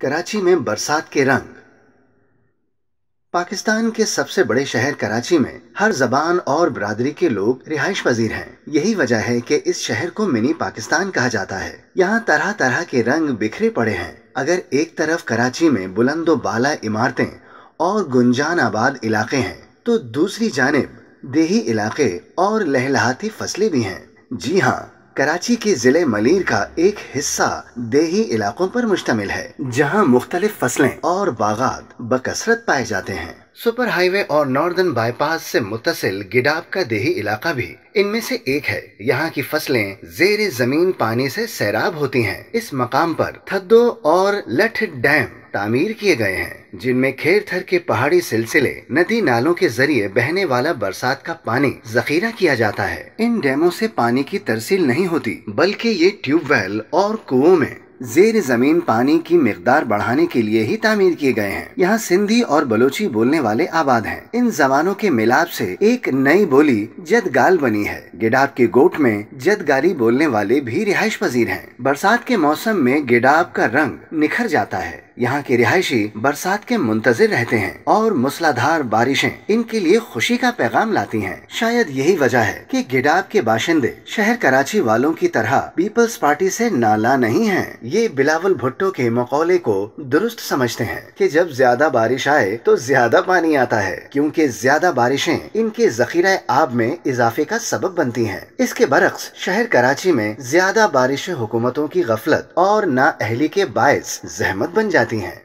कराची में बरसात के रंग। पाकिस्तान के सबसे बड़े शहर कराची में हर जबान और बरादरी के लोग रिहाइश पजीर हैं। यही वजह है कि इस शहर को मिनी पाकिस्तान कहा जाता है। यहाँ तरह तरह के रंग बिखरे पड़े हैं। अगर एक तरफ कराची में बुलंदो बाला इमारतें और गुंजान आबाद इलाके हैं तो दूसरी जानिब देही इलाके और लहलहाती फसलें भी हैं। जी हाँ, कराची के जिले मलीर का एक हिस्सा देही इलाकों पर मुश्तमिल है, जहां मुख्तलिफ फसलें और बागात बकसरत पाए जाते हैं। सुपर हाईवे और नॉर्दर्न बाईपास से मुत्तसिल गिडाब का देही इलाका भी इनमें से एक है। यहाँ की फसलें जेर जमीन पानी से सैराब होती हैं। इस मकाम पर थद्दो और लठ डैम तामीर किए गए हैं, जिनमें खेर थर के पहाड़ी सिलसिले नदी नालों के जरिए बहने वाला बरसात का पानी जखीरा किया जाता है। इन डैमों से पानी की तरसील नहीं होती, बल्कि ये ट्यूबवेल और कुओं में जेर जमीन पानी की मिकदार बढ़ाने के लिए ही तामीर किए गए हैं। यहाँ सिंधी और बलोची बोलने वाले आबाद हैं। इन जबानों के मिलाप से एक नई बोली जदगाल बनी है। गिडाब के गोट में जदगाली बोलने वाले भी रिहाइश पजीर हैं। बरसात के मौसम में गिडाब का रंग निखर जाता है। यहाँ के रिहायशी बरसात के मुंतजिर रहते हैं और मूसलाधार बारिशें इनके लिए खुशी का पैगाम लाती हैं। शायद यही वजह है कि गिडाब के बाशिंदे शहर कराची वालों की तरह पीपल्स पार्टी से नाला नहीं हैं। ये बिलावल भुट्टो के मकौले को दुरुस्त समझते हैं कि जब ज्यादा बारिश आए तो ज्यादा पानी आता है, क्योंकि ज्यादा बारिशें इनके जखीरा आब में इजाफे का सबब बनती हैं। इसके बरक्स शहर कराची में ज्यादा बारिश हुकूमतों की गफलत और नाअहली के बायस जहमत बन जाती हैं।